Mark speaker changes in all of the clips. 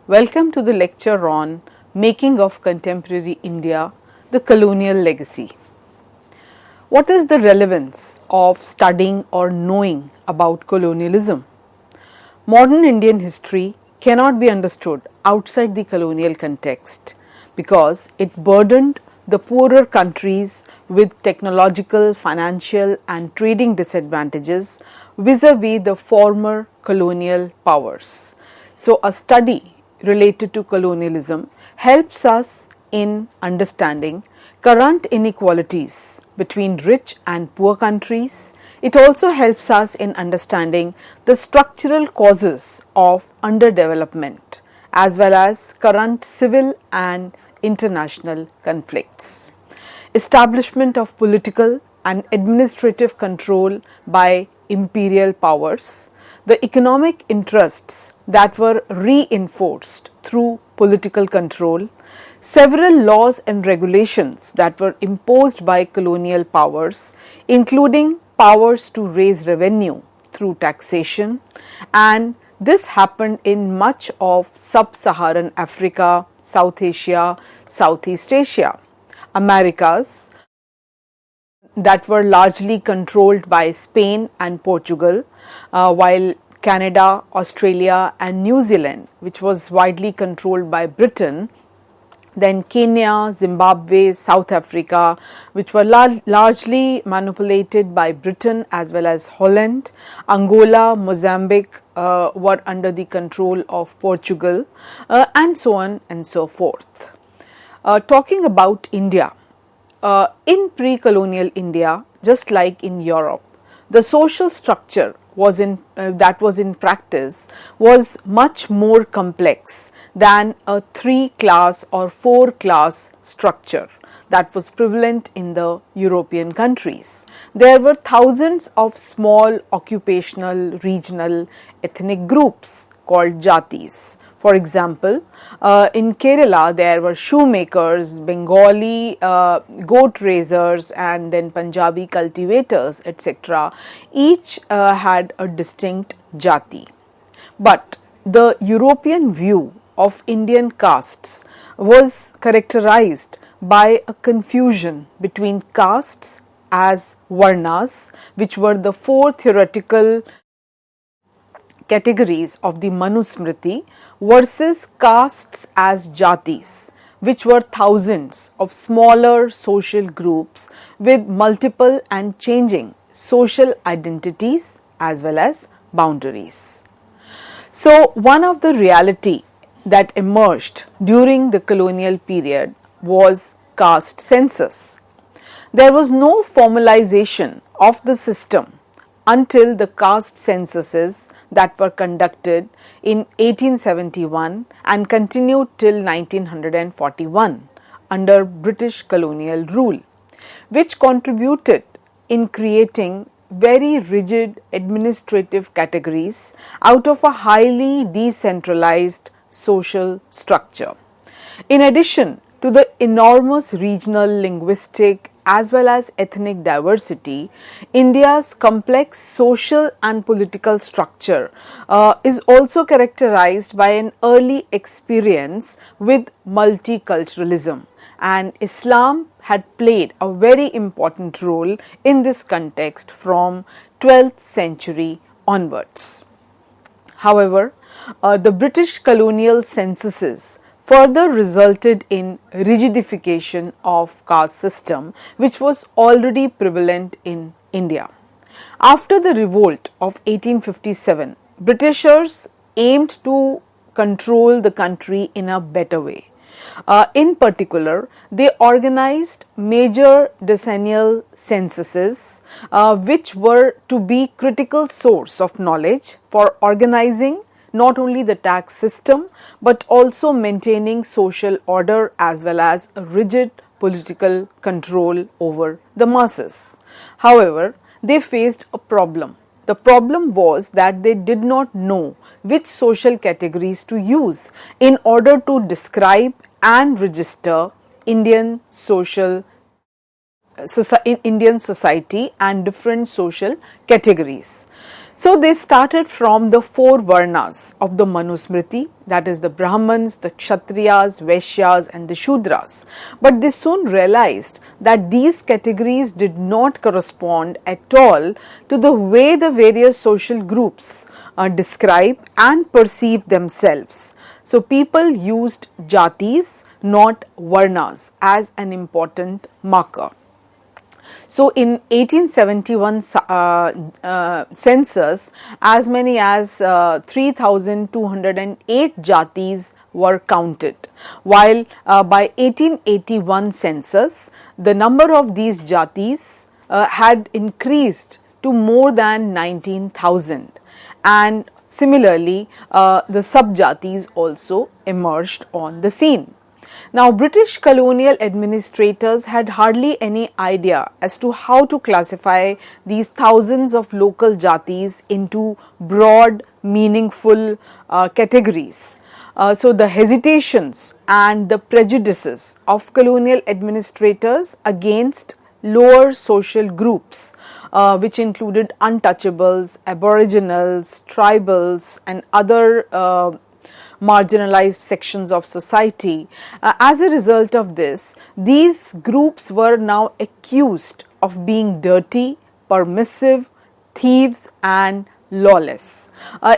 Speaker 1: Welcome to the lecture on Making of Contemporary India, the Colonial Legacy. What is the relevance of studying or knowing about colonialism? Modern Indian history cannot be understood outside the colonial context because it burdened the poorer countries with technological, financial and trading disadvantages vis-a-vis the former colonial powers. So, a study related to colonialism helps us in understanding current inequalities between rich and poor countries. It also helps us in understanding the structural causes of underdevelopment as well as current civil and international conflicts. Establishment of political and administrative control by imperial powers, the economic interests that were reinforced through political control, several laws and regulations that were imposed by colonial powers, including powers to raise revenue through taxation, and this happened in much of sub-Saharan Africa, South Asia, Southeast Asia, Americas, that were largely controlled by Spain and Portugal, while Canada, Australia and New Zealand, which was widely controlled by Britain, then Kenya, Zimbabwe, South Africa, which were largely manipulated by Britain as well as Holland, Angola, Mozambique were under the control of Portugal, and so on and so forth. Talking about India, in pre-colonial India, just like in Europe, the social structure that was in practice was much more complex than a 3-class or 4-class structure that was prevalent in the European countries. There were thousands of small occupational, regional, ethnic groups called jatis. For example, in Kerala there were shoemakers, Bengali goat raisers and then Punjabi cultivators, etc. Each had a distinct jati. But the European view of Indian castes was characterized by a confusion between castes as varnas, which were the 4 theoretical categories of the Manusmriti, versus castes as jatis, which were thousands of smaller social groups with multiple and changing social identities as well as boundaries. So, one of the reality that emerged during the colonial period was caste census. There was no formalization of the system until the caste censuses that were conducted in 1871 and continued till 1941 under British colonial rule, which contributed in creating very rigid administrative categories out of a highly decentralized social structure. In addition to the enormous regional, linguistic as well as ethnic diversity, India's complex social and political structure is also characterized by an early experience with multiculturalism, and Islam had played a very important role in this context from 12th century onwards. However, the British colonial censuses further resulted in rigidification of caste system, which was already prevalent in India. After the revolt of 1857, Britishers aimed to control the country in a better way. In particular, they organized major decennial censuses, which were to be critical source of knowledge for organizing not only the tax system but also maintaining social order as well as a rigid political control over the masses. However, they faced a problem. The problem was that they did not know which social categories to use in order to describe and register Indian society and different social categories. So they started from the four varnas of the Manusmriti, that is the Brahmins, the Kshatriyas, Vaishyas and the Shudras. But they soon realized that these categories did not correspond at all to the way the various social groups describe and perceive themselves. So people used jatis, not varnas, as an important marker. So in 1871 census, as many as 3,208 jatis were counted, while by 1881 census, the number of these jatis had increased to more than 19,000, and similarly the subjatis also emerged on the scene. Now, British colonial administrators had hardly any idea as to how to classify these thousands of local jatis into broad, meaningful categories. So, the hesitations and the prejudices of colonial administrators against lower social groups, which included untouchables, aboriginals, tribals and other marginalized sections of society. As a result of this, these groups were now accused of being dirty, permissive, thieves and lawless.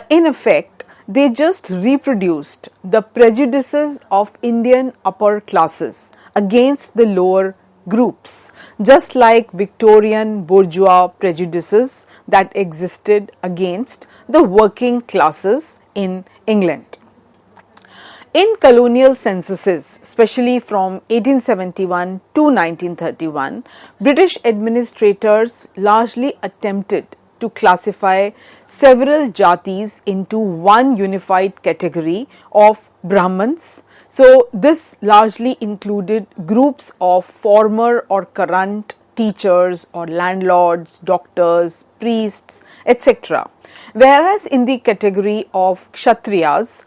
Speaker 1: In effect, they just reproduced the prejudices of Indian upper classes against the lower groups, just like Victorian bourgeois prejudices that existed against the working classes in England. In colonial censuses, especially from 1871 to 1931, British administrators largely attempted to classify several jatis into one unified category of Brahmins. So, this largely included groups of former or current teachers or landlords, doctors, priests, etc. Whereas in the category of Kshatriyas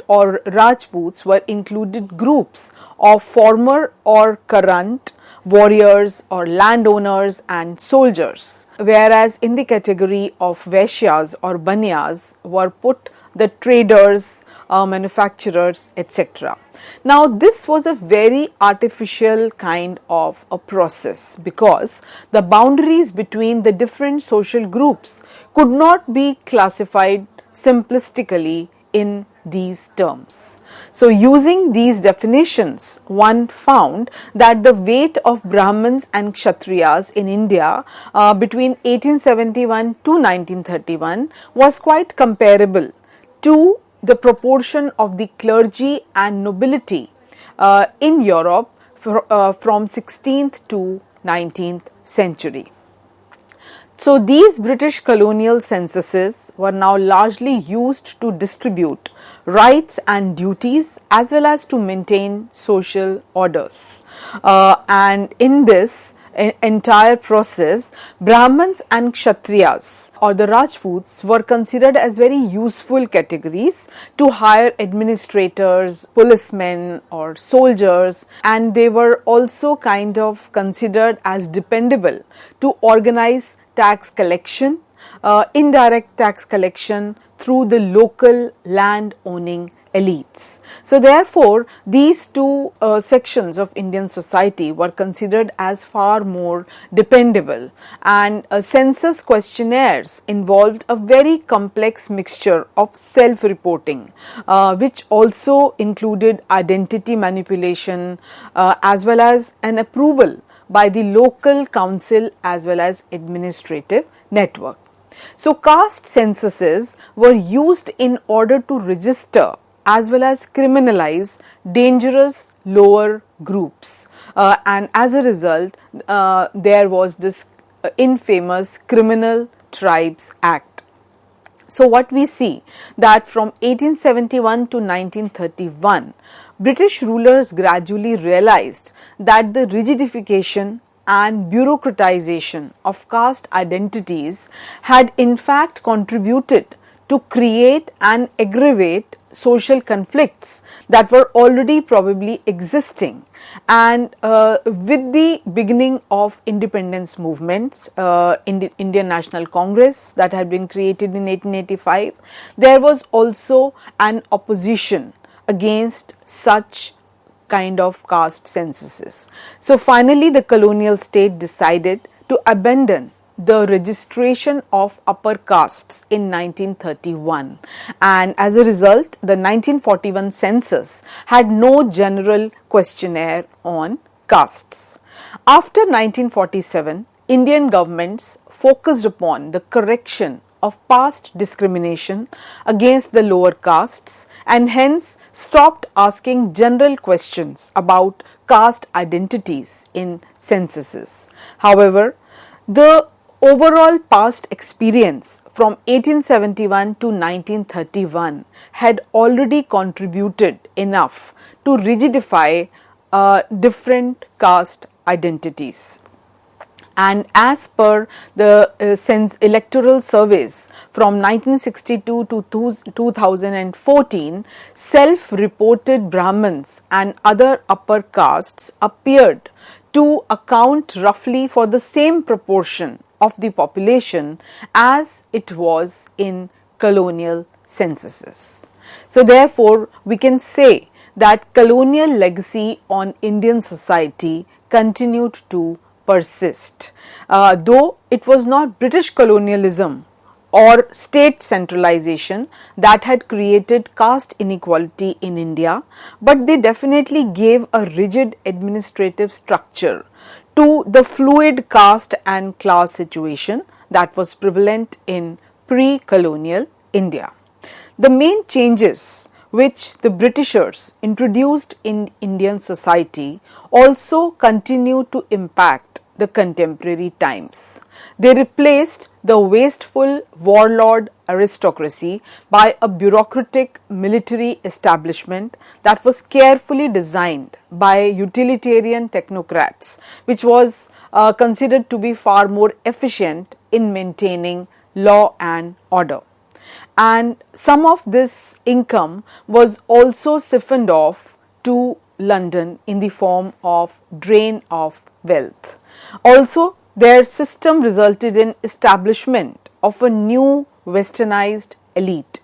Speaker 1: or Rajputs were included groups of former or current warriors or landowners and soldiers. Whereas in the category of Vaishyas or Banyas were put the traders, manufacturers, etc. Now, this was a very artificial kind of a process because the boundaries between the different social groups could not be classified simplistically in these terms. So, using these definitions, one found that the weight of Brahmins and Kshatriyas in India between 1871 to 1931 was quite comparable to the proportion of the clergy and nobility in Europe from 16th to 19th century. So, these British colonial censuses were now largely used to distribute rights and duties as well as to maintain social orders. And in this entire process, Brahmins and Kshatriyas or the Rajputs were considered as very useful categories to hire administrators, policemen or soldiers, and they were also kind of considered as dependable to organize tax collection, indirect tax collection through the local land owning elites. So, therefore, these two sections of Indian society were considered as far more dependable, and census questionnaires involved a very complex mixture of self-reporting, which also included identity manipulation as well as an approval by the local council as well as administrative network. So, caste censuses were used in order to register as well as criminalize dangerous lower groups, and as a result there was this infamous Criminal Tribes Act. So, what we see that from 1871 to 1931, British rulers gradually realized that the rigidification and bureaucratization of caste identities had in fact contributed to create and aggravate social conflicts that were already probably existing. And with the beginning of independence movements, Indian National Congress that had been created in 1885, there was also an opposition against such kind of caste censuses. So finally the colonial state decided to abandon the registration of upper castes in 1931, and as a result the 1941 census had no general questionnaire on castes. After 1947, Indian governments focused upon the correction of past discrimination against the lower castes and hence stopped asking general questions about caste identities in censuses. However, the overall past experience from 1871 to 1931 had already contributed enough to rigidify different caste identities. And as per the electoral surveys from 1962 to 2014, self-reported Brahmins and other upper castes appeared to account roughly for the same proportion of the population as it was in colonial censuses. So therefore, we can say that colonial legacy on Indian society continued to persist. Though it was not British colonialism or state centralization that had created caste inequality in India, but they definitely gave a rigid administrative structure to the fluid caste and class situation that was prevalent in pre-colonial India. The main changes which the Britishers introduced in Indian society also continue to impact the contemporary times. They replaced the wasteful warlord aristocracy by a bureaucratic military establishment that was carefully designed by utilitarian technocrats, which was considered to be far more efficient in maintaining law and order. And some of this income was also siphoned off to London in the form of drain of wealth. Also, their system resulted in establishment of a new westernized elite,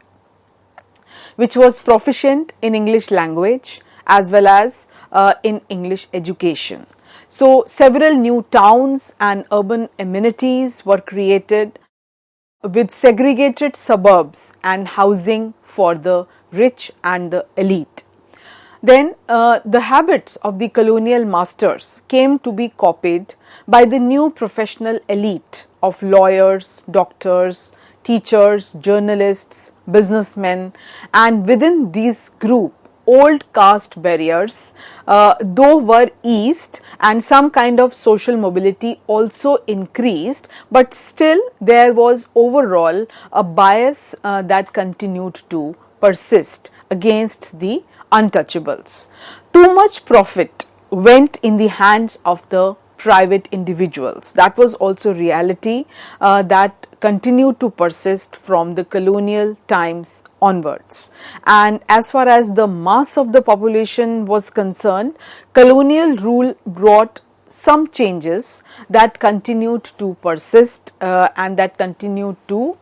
Speaker 1: which was proficient in English language as well as in English education. So, several new towns and urban amenities were created with segregated suburbs and housing for the rich and the elite. Then the habits of the colonial masters came to be copied by the new professional elite of lawyers, doctors, teachers, journalists, businessmen, and within this group old caste barriers though were eased and some kind of social mobility also increased, but still there was overall a bias that continued to persist against the untouchables. Too much profit went in the hands of the private individuals. That was also reality that continued to persist from the colonial times onwards. And as far as the mass of the population was concerned, colonial rule brought some changes that continued to persist and that continued to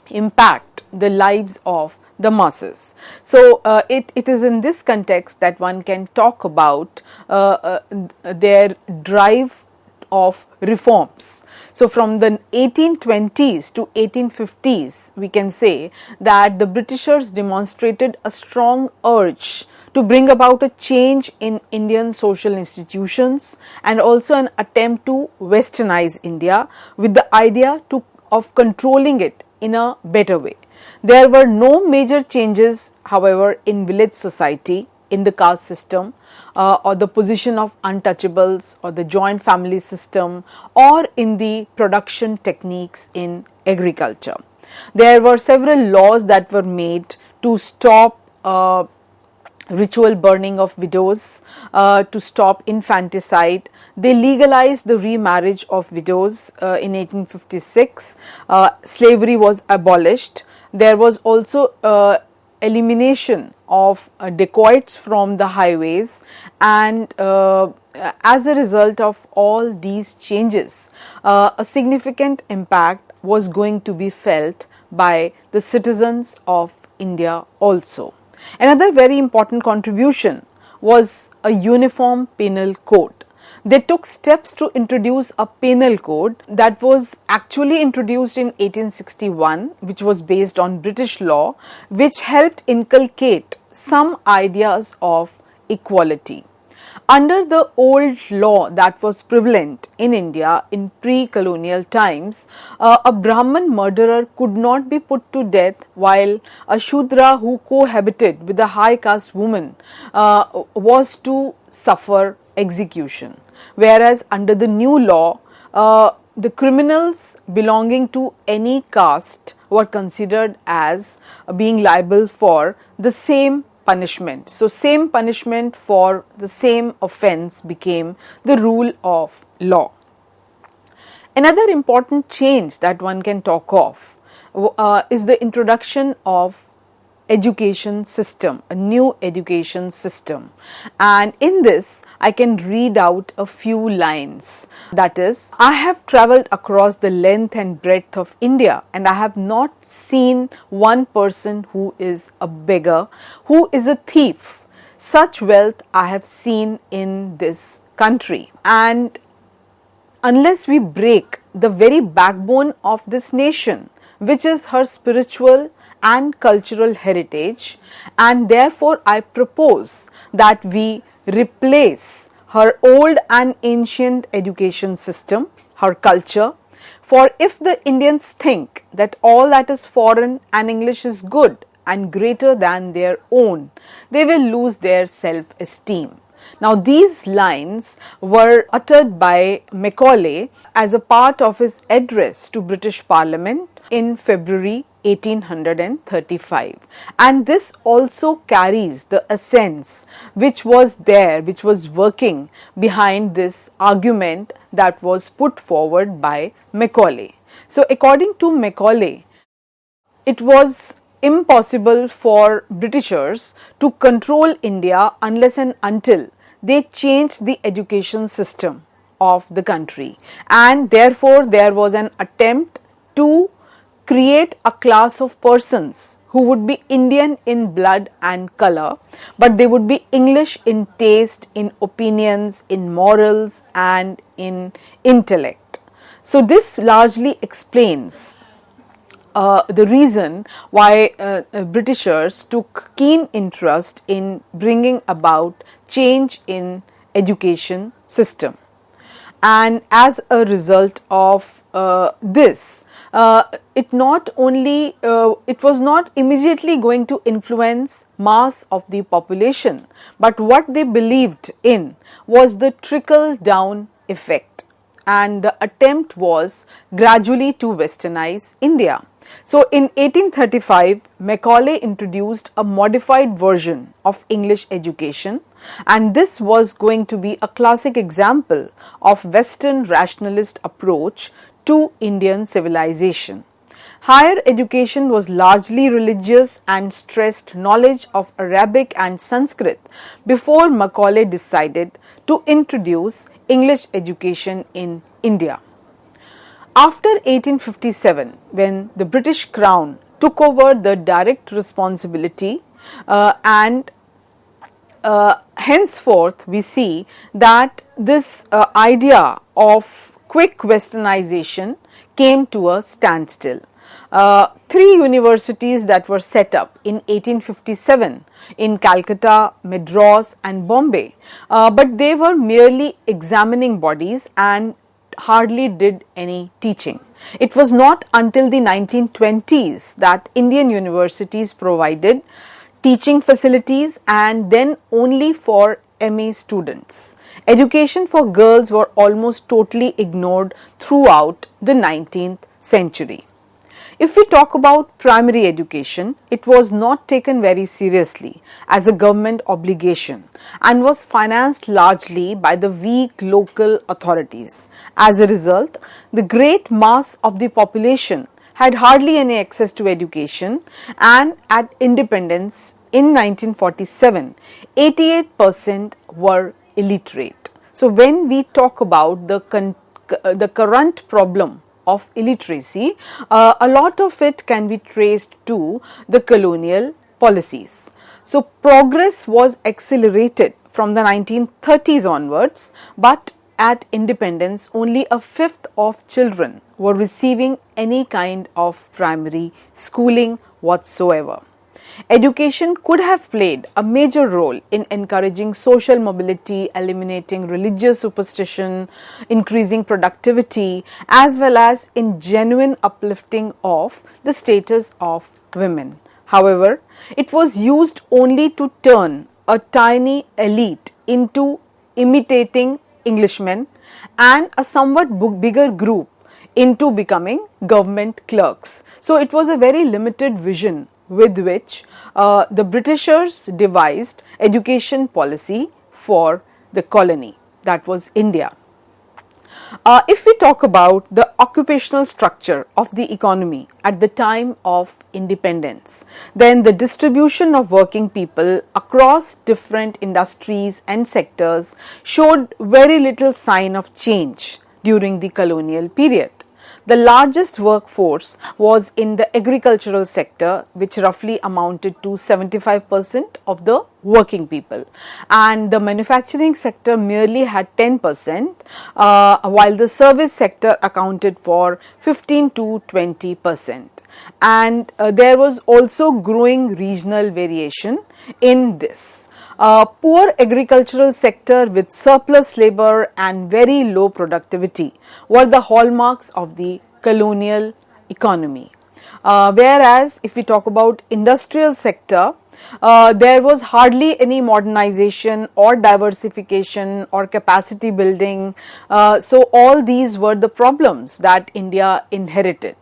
Speaker 1: impact the lives of the masses. So, it is in this context that one can talk about their drive of reforms. So, from the 1820s to 1850s, we can say that the Britishers demonstrated a strong urge to bring about a change in Indian social institutions and also an attempt to westernize India with the idea of controlling it in a better way. There were no major changes, however, in village society, in the caste system, or the position of untouchables, or the joint family system, or in the production techniques in agriculture. There were several laws that were made to stop ritual burning of widows, to stop infanticide. They legalized the remarriage of widows in 1856. Slavery was abolished. There was also elimination of dacoits from the highways, and as a result of all these changes, a significant impact was going to be felt by the citizens of India also. Another very important contribution was a uniform penal code. They took steps to introduce a penal code that was actually introduced in 1861, which was based on British law, which helped inculcate some ideas of equality. Under the old law that was prevalent in India in pre-colonial times, a Brahman murderer could not be put to death, while a Shudra who cohabited with a high caste woman was to suffer execution. Whereas under the new law, the criminals belonging to any caste were considered as being liable for the same punishment. So, same punishment for the same offence became the rule of law. Another important change that one can talk of is the introduction of education system, a new education system, and in this I can read out a few lines. That is, I have travelled across the length and breadth of India, and I have not seen one person who is a beggar, who is a thief. Such wealth I have seen in this country, and unless we break the very backbone of this nation, which is her spiritual and cultural heritage, and therefore I propose that we replace her old and ancient education system, her culture. For if the Indians think that all that is foreign and English is good and greater than their own, they will lose their self-esteem. Now, these lines were uttered by Macaulay as a part of his address to British Parliament in February 1835, and this also carries the essence which was there, which was working behind this argument that was put forward by Macaulay. So, according to Macaulay, it was impossible for Britishers to control India unless and until they changed the education system of the country, and therefore there was an attempt to create a class of persons who would be Indian in blood and color, but they would be English in taste, in opinions, in morals, and in intellect. So this largely explains the reason why Britishers took keen interest in bringing about change in education system. And as a result of this, it was not immediately going to influence mass of the population, but what they believed in was the trickle down effect, and the attempt was gradually to westernize India. So, in 1835, Macaulay introduced a modified version of English education, and this was going to be a classic example of Western rationalist approach to Indian civilization. Higher education was largely religious and stressed knowledge of Arabic and Sanskrit before Macaulay decided to introduce English education in India. After 1857, when the British Crown took over the direct responsibility and henceforth we see that this idea of quick westernization came to a standstill. Three universities that were set up in 1857 in Calcutta, Madras and Bombay, but they were merely examining bodies and hardly did any teaching. It was not until the 1920s that Indian universities provided teaching facilities, and then only for MA students. Education for girls were almost totally ignored throughout the 19th century. If we talk about primary education, it was not taken very seriously as a government obligation and was financed largely by the weak local authorities. As a result, the great mass of the population had hardly any access to education, and at independence in 1947, 88% were illiterate. So when we talk about the current problem of illiteracy, a lot of it can be traced to the colonial policies. So progress was accelerated from the 1930s onwards, but at independence only a fifth of children were receiving any kind of primary schooling whatsoever. Education could have played a major role in encouraging social mobility, eliminating religious superstition, increasing productivity, as well as in genuine uplifting of the status of women. However, it was used only to turn a tiny elite into imitating Englishmen and a somewhat bigger group into becoming government clerks. So it was a very limited vision with which the Britishers devised education policy for the colony, that was India. If we talk about the occupational structure of the economy at the time of independence, then the distribution of working people across different industries and sectors showed very little sign of change during the colonial period. The largest workforce was in the agricultural sector, which roughly amounted to 75% of the working people, and the manufacturing sector merely had 10%, while the service sector accounted for 15 to 20%. And there was also growing regional variation in this. Poor agricultural sector with surplus labor and very low productivity were the hallmarks of the colonial economy. Whereas if we talk about industrial sector, there was hardly any modernization or diversification or capacity building. So all these were the problems that India inherited.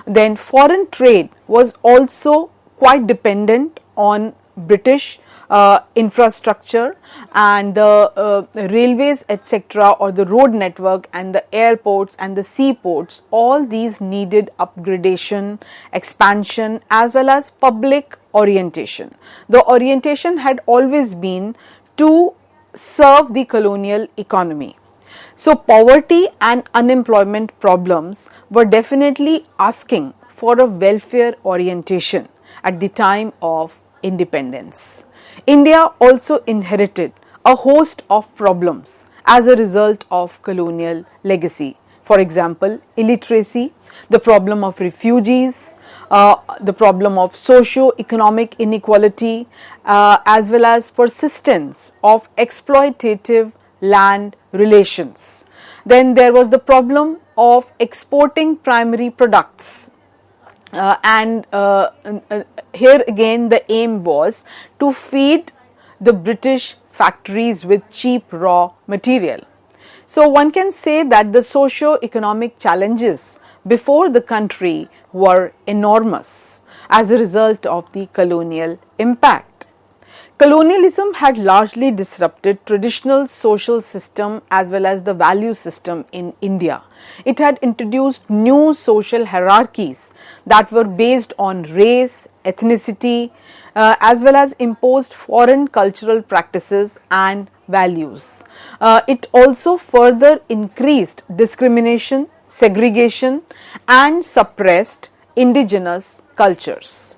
Speaker 1: Then foreign trade was also quite dependent on British infrastructure, and the railways etc., or the road network and the airports and the seaports, all these needed upgradation, expansion, as well as public orientation. The orientation had always been to serve the colonial economy. So poverty and unemployment problems were definitely asking for a welfare orientation at the time of independence. India also inherited a host of problems as a result of colonial legacy. For example, illiteracy, the problem of refugees, the problem of socio-economic inequality, as well as persistence of exploitative land relations. Then there was the problem of exporting primary products. Here again the aim was to feed the British factories with cheap raw material. So one can say that the socio-economic challenges before the country were enormous as a result of the colonial impact. Colonialism had largely disrupted traditional social system as well as the value system in India. It had introduced new social hierarchies that were based on race, ethnicity, as well as imposed foreign cultural practices and values. It also further increased discrimination, segregation, and suppressed indigenous cultures.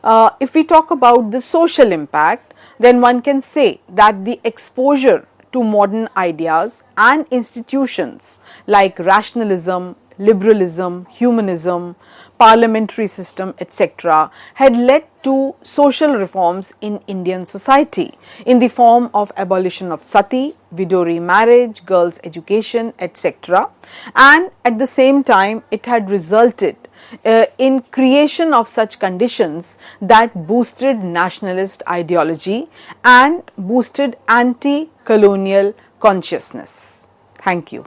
Speaker 1: If we talk about the social impact, then one can say that the exposure to modern ideas and institutions like rationalism, liberalism, humanism, parliamentary system, etc., had led to social reforms in Indian society in the form of abolition of sati, widow remarriage, girls' education, etc. And at the same time, it had resulted in creation of such conditions that boosted nationalist ideology and boosted anti-colonial consciousness. Thank you.